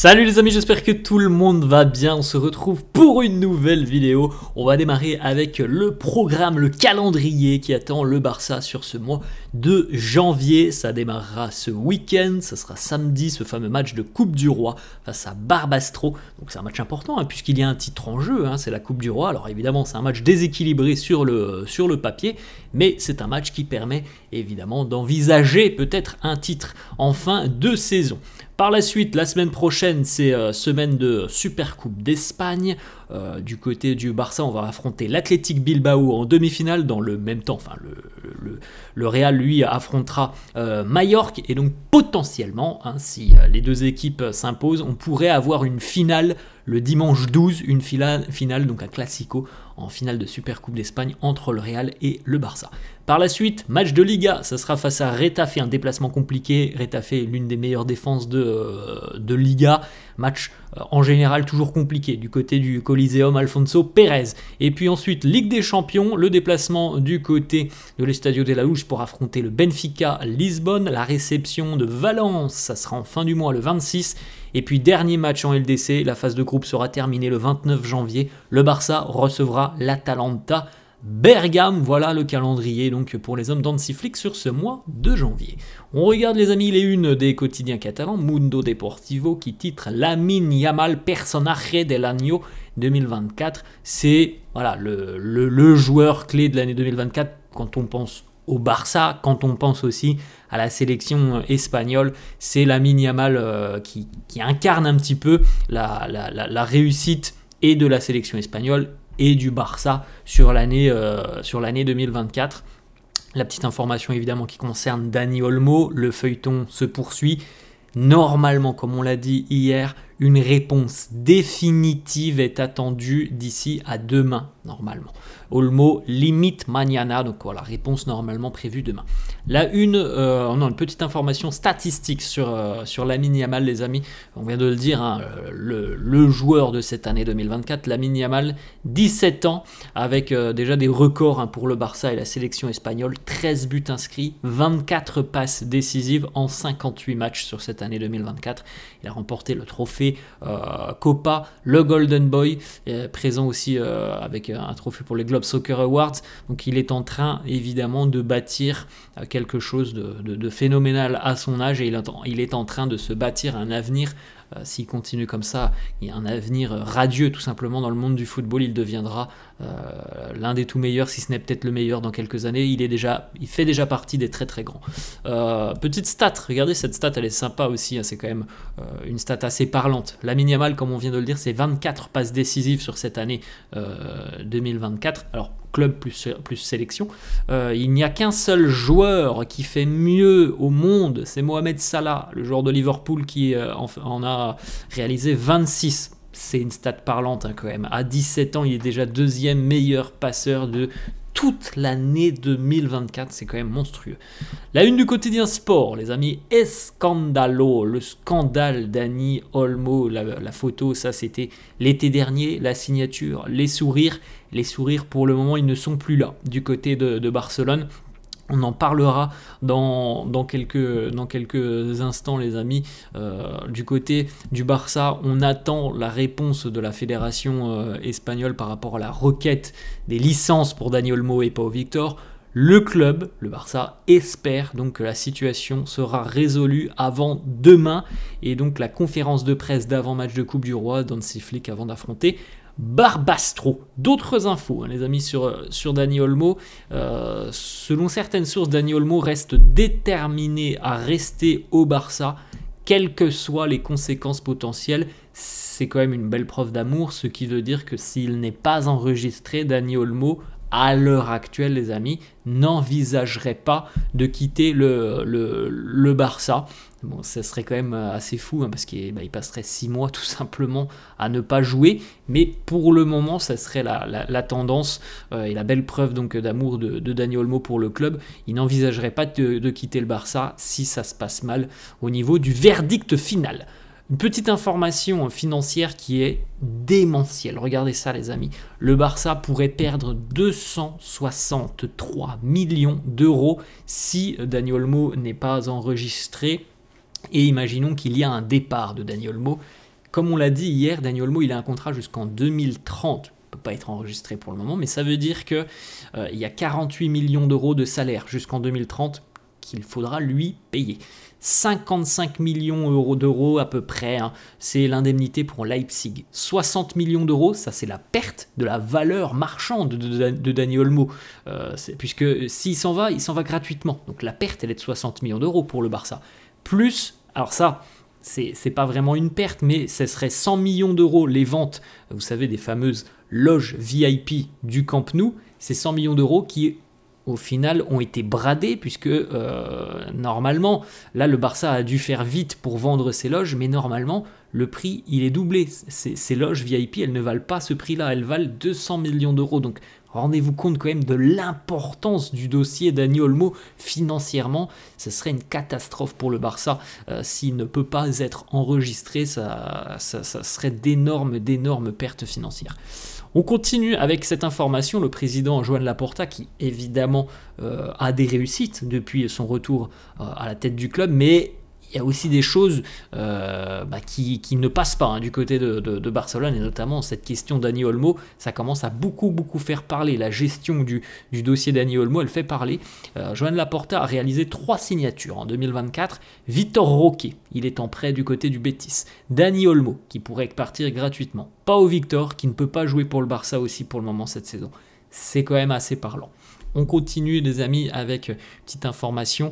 Salut les amis, j'espère que tout le monde va bien. On se retrouve pour une nouvelle vidéo. On va démarrer avec le programme, le calendrier qui attend le Barça sur ce mois de janvier. Ça démarrera ce week-end, ça sera samedi, ce fameux match de Coupe du Roi face à Barbastro. Donc c'est un match important puisqu'il y a un titre en jeu, c'est la Coupe du Roi. Alors évidemment c'est un match déséquilibré sur le papier, mais c'est un match qui permet évidemment d'envisager peut-être un titre en fin de saison. Par la suite, la semaine prochaine, c'est semaine de Super Coupe d'Espagne. Du côté du Barça, on va affronter l'Athletic Bilbao en demi-finale dans le même temps. Enfin, le Real, lui, affrontera Mallorca. Et donc, potentiellement, si les deux équipes s'imposent, on pourrait avoir une finale le dimanche 12, une finale donc un Classico en finale de Super Coupe d'Espagne entre le Real et le Barça. Par la suite, match de Liga, ça sera face à Retafe, un déplacement compliqué. Retafe est l'une des meilleures défenses de Liga. Match en général toujours compliqué du côté du Coliseum Alfonso Pérez. Et puis ensuite, Ligue des Champions, le déplacement du côté de l'Estadio de la Luz pour affronter le Benfica Lisbonne. La réception de Valence, ça sera en fin du mois le 26. Et puis dernier match en LDC, la phase de groupe sera terminée le 29 janvier. Le Barça recevra l'Atalanta Bergame. Voilà le calendrier donc pour les hommes d'Hansi sur ce mois de janvier. On regarde les amis les unes des quotidiens catalans. Mundo Deportivo qui titre Lamine Yamal personaje del año 2024. C'est voilà, le joueur clé de l'année 2024 quand on pense au Barça, quand on pense aussi à la sélection espagnole. C'est Lamine Yamal qui incarne un petit peu la réussite et de la sélection espagnole et du Barça sur l'année 2024. La petite information évidemment qui concerne Dani Olmo, le feuilleton se poursuit. Normalement, comme on l'a dit hier, une réponse définitive est attendue d'ici à demain, normalement. Olmo limite mañana, donc voilà, réponse normalement prévue demain. Une petite information statistique sur Lamine Yamal, les amis. On vient de le dire, le joueur de cette année 2024, Lamine Yamal, 17 ans, avec déjà des records pour le Barça et la sélection espagnole, 13 buts inscrits, 24 passes décisives en 58 matchs sur cette année 2024. Il a remporté le trophée Copa, le Golden Boy, présent aussi avec un trophée pour les Globe Soccer Awards. Donc il est en train évidemment de bâtir quelque chose de phénoménal à son âge, et il est en train de se bâtir un avenir. S'il continue comme ça, il y a un avenir radieux tout simplement dans le monde du football. Il deviendra l'un des tout meilleurs, si ce n'est peut-être le meilleur dans quelques années. Il fait déjà partie des très très grands. Petite stat, regardez cette stat, elle est sympa aussi, c'est quand même une stat assez parlante. Lamine Yamal, comme on vient de le dire, c'est 24 passes décisives sur cette année 2024. Alors club plus sélection. Il n'y a qu'un seul joueur qui fait mieux au monde, c'est Mohamed Salah, le joueur de Liverpool qui en a réalisé 26. C'est une stat parlante quand même. À 17 ans, il est déjà deuxième meilleur passeur de toute l'année 2024, c'est quand même monstrueux. La une du quotidien sport, les amis, Escandalo, le scandale Dani Olmo, la photo, ça c'était l'été dernier, la signature, les sourires pour le moment ils ne sont plus là du côté de Barcelone. On en parlera dans quelques instants, les amis. Du côté du Barça, on attend la réponse de la fédération espagnole par rapport à la requête des licences pour Dani Olmo et Pau Victor. Le club, le Barça, espère donc que la situation sera résolue avant demain. Et donc la conférence de presse d'avant-match de Coupe du Roi d'Hansi Flick avant d'affronter Barbastro. D'autres infos, les amis, sur Dani Olmo. Selon certaines sources, Dani Olmo reste déterminé à rester au Barça, quelles que soient les conséquences potentielles. C'est quand même une belle preuve d'amour, ce qui veut dire que s'il n'est pas enregistré, Dani Olmo, à l'heure actuelle, les amis, n'envisagerait pas de quitter le Barça. Bon, ça serait quand même assez fou parce qu'il passerait 6 mois tout simplement à ne pas jouer, mais pour le moment ça serait la tendance et la belle preuve donc d'amour de Dani Olmo pour le club. Il n'envisagerait pas de quitter le Barça si ça se passe mal au niveau du verdict final. Une petite information financière qui est démentielle. Regardez ça les amis. Le Barça pourrait perdre 263 millions d'euros si Dani Olmo n'est pas enregistré. Et imaginons qu'il y a un départ de Dani Olmo. Comme on l'a dit hier, Dani Olmo, il a un contrat jusqu'en 2030. Il ne peut pas être enregistré pour le moment, mais ça veut dire qu'il y a 48 millions d'euros de salaire jusqu'en 2030 qu'il faudra lui payer. 55 millions d'euros à peu près, hein, c'est l'indemnité pour Leipzig. 60 millions d'euros, ça c'est la perte de la valeur marchande de Dani Olmo, puisque s'il s'en va, il s'en va gratuitement. Donc la perte, elle est de 60 millions d'euros pour le Barça. Plus, alors ça, c'est pas vraiment une perte, mais ce serait 100 millions d'euros les ventes, vous savez, des fameuses loges VIP du Camp Nou. C'est 100 millions d'euros qui au final ont été bradés puisque normalement, là le Barça a dû faire vite pour vendre ses loges, mais normalement le prix il est doublé. Ces loges VIP, elles ne valent pas ce prix-là, elles valent 200 millions d'euros. Donc rendez-vous compte quand même de l'importance du dossier Dani Olmo financièrement. Ce serait une catastrophe pour le Barça s'il ne peut pas être enregistré. Ça serait d'énormes pertes financières. On continue avec cette information, le président Joan Laporta qui évidemment a des réussites depuis son retour à la tête du club, mais il y a aussi des choses qui ne passent pas du côté de Barcelone, et notamment cette question Dani Olmo, ça commence à beaucoup faire parler. La gestion du dossier Dani Olmo, elle fait parler. Joan Laporta a réalisé 3 signatures en 2024. Vitor Roque, il est en prêt du côté du Betis. Dani Olmo, qui pourrait partir gratuitement. Pau Victor, qui ne peut pas jouer pour le Barça aussi pour le moment cette saison. C'est quand même assez parlant. On continue les amis avec une petite information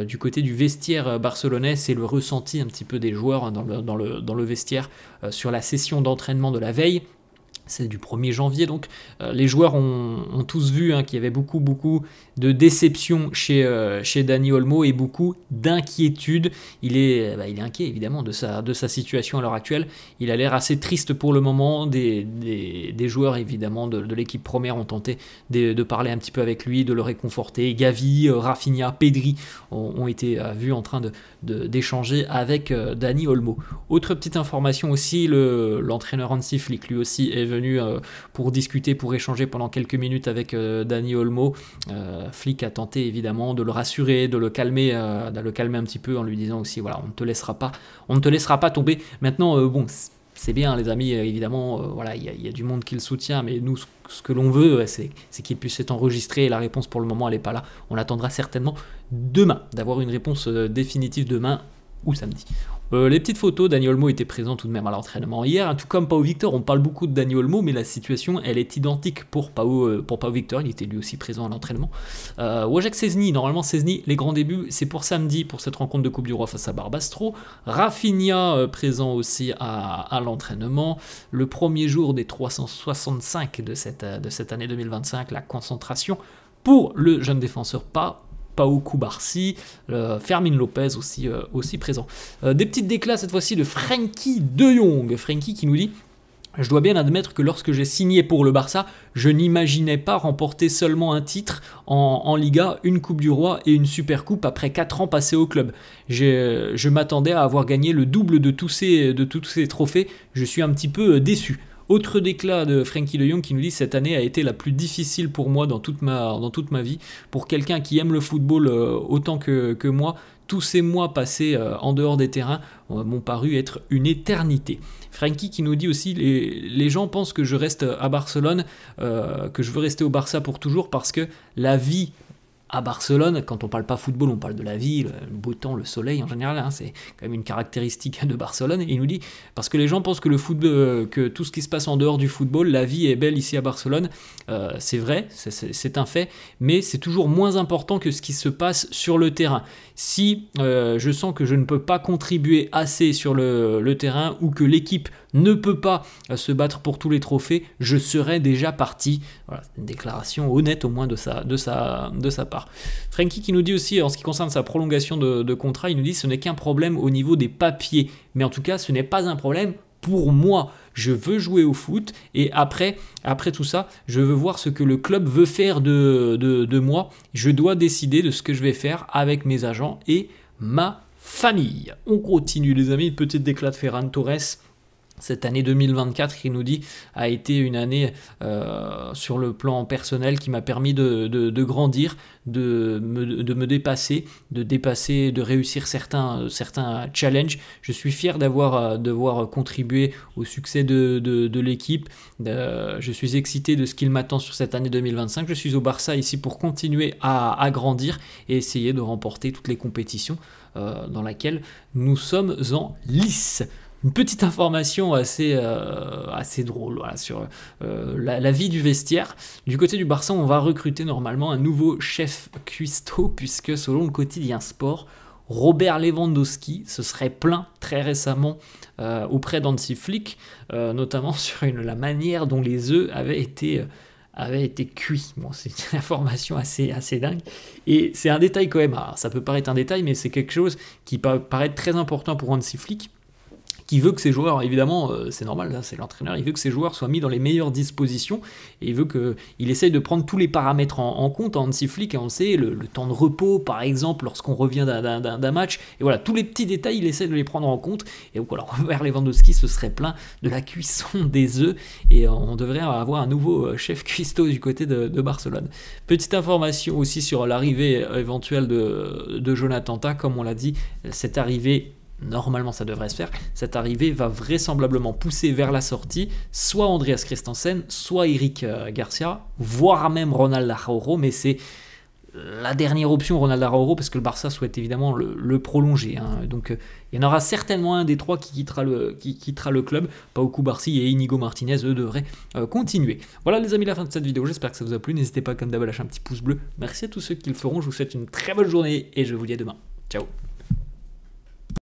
du côté du vestiaire barcelonais, c'est le ressenti un petit peu des joueurs dans le vestiaire sur la session d'entraînement de la veille. Celle du 1er janvier, donc les joueurs ont tous vu qu'il y avait beaucoup de déception chez Dani Olmo et beaucoup d'inquiétude. Il est inquiet évidemment de sa situation à l'heure actuelle. Il a l'air assez triste pour le moment. Des joueurs évidemment de l'équipe première ont tenté de parler un petit peu avec lui, de le réconforter. Gavi, Rafinha, Pedri ont été vus en train d'échanger avec Dani Olmo. Autre petite information aussi, l'entraîneur Hansi Flick lui aussi est venu pour discuter, pour échanger pendant quelques minutes avec Dani Olmo. Flick a tenté évidemment de le rassurer, de le calmer un petit peu en lui disant aussi voilà, on ne te laissera pas tomber. Maintenant bon, c'est bien les amis, évidemment voilà, il y a du monde qui le soutient, mais nous ce que l'on veut c'est qu'il puisse être enregistré, et la réponse pour le moment elle n'est pas là. On attendra certainement demain d'avoir une réponse définitive, demain ou samedi. Les petites photos, Dani Olmo était présent tout de même à l'entraînement hier, tout comme Pau Victor. On parle beaucoup de Dani Olmo, mais la situation elle est identique pour Pau Victor, il était lui aussi présent à l'entraînement. Wojciech Szczesny, normalement Szczesny, les grands débuts c'est pour samedi, pour cette rencontre de Coupe du Roi face à Barbastro. Rafinha présent aussi à l'entraînement. Le premier jour des 365 de cette année 2025, la concentration pour le jeune défenseur Pau Cubarsí, Fermín López aussi présent. Des petites déclats cette fois-ci de Frenkie de Jong. Frenkie qui nous dit: je dois bien admettre que lorsque j'ai signé pour le Barça, je n'imaginais pas remporter seulement un titre en Liga, une Coupe du Roi et une Super Coupe après 4 ans passés au club. Je m'attendais à avoir gagné le double de tous ces trophées. Je suis un petit peu déçu. Autre déclat de Frenkie de Jong qui nous dit: cette année a été la plus difficile pour moi dans toute ma vie. Pour quelqu'un qui aime le football autant que moi, tous ces mois passés en dehors des terrains m'ont paru être une éternité. Frenkie qui nous dit aussi: les gens pensent que je reste à Barcelone, que je veux rester au Barça pour toujours parce que la vie à Barcelone, quand on parle pas football, on parle de la vie, le beau temps, le soleil en général, c'est quand même une caractéristique de Barcelone. Et il nous dit, parce que les gens pensent que le football, que tout ce qui se passe en dehors du football, la vie est belle ici à Barcelone, c'est vrai, c'est un fait, mais c'est toujours moins important que ce qui se passe sur le terrain. Si je sens que je ne peux pas contribuer assez sur le terrain, ou que l'équipe ne peut pas se battre pour tous les trophées, je serais déjà parti. Voilà, une déclaration honnête au moins de sa part. Frenkie qui nous dit aussi, en ce qui concerne sa prolongation de contrat, il nous dit: ce n'est qu'un problème au niveau des papiers, mais en tout cas ce n'est pas un problème pour moi. Je veux jouer au foot, et après tout ça, je veux voir ce que le club veut faire de moi. Je dois décider de ce que je vais faire avec mes agents et ma famille. On continue les amis, une petite déclat de Ferran Torres Cette année 2024, il nous dit, a été une année sur le plan personnel qui m'a permis de grandir, de me dépasser, de réussir certains challenges. Je suis fier d'avoir contribué au succès de l'équipe. Je suis excité de ce qu'il m'attend sur cette année 2025. Je suis au Barça ici pour continuer à grandir et essayer de remporter toutes les compétitions dans lesquelles nous sommes en lice. Une petite information assez drôle voilà, sur la vie du vestiaire. Du côté du Barça, on va recruter normalement un nouveau chef cuistot, puisque selon le quotidien Sport, Robert Lewandowski se serait plaint très récemment auprès d'Hansi Flick, notamment sur la manière dont les œufs avaient été cuits. Bon, c'est une information assez dingue. Et c'est un détail quand même. Alors, ça peut paraître un détail, mais c'est quelque chose qui paraît très important pour Hansi Flick, qui veut que ses joueurs, évidemment, c'est normal, là, c'est l'entraîneur, il veut que ses joueurs soient mis dans les meilleures dispositions, et il essaye de prendre tous les paramètres en compte. Hansi Flick, et on sait, le temps de repos, par exemple, lorsqu'on revient d'un match, et voilà, tous les petits détails, il essaie de les prendre en compte, et donc, alors, Robert Lewandowski se serait plaint de la cuisson des œufs, et on devrait avoir un nouveau chef cuistot du côté de Barcelone. Petite information aussi sur l'arrivée éventuelle de Jonathan Tah, comme on l'a dit, cette arrivée, normalement ça devrait se faire, cette arrivée va vraisemblablement pousser vers la sortie soit Andreas Christensen, soit Eric Garcia, voire même Ronald Araujo, mais c'est la dernière option, Ronald Araujo, parce que le Barça souhaite évidemment le prolonger, hein. Donc il y en aura certainement un des trois qui quittera le club. Pau Cubarsí et Inigo Martinez, eux, devraient continuer. Voilà les amis, la fin de cette vidéo, j'espère que ça vous a plu, n'hésitez pas comme d'hab à lâcher un petit pouce bleu. Merci à tous ceux qui le feront, je vous souhaite une très bonne journée et je vous dis à demain. Ciao.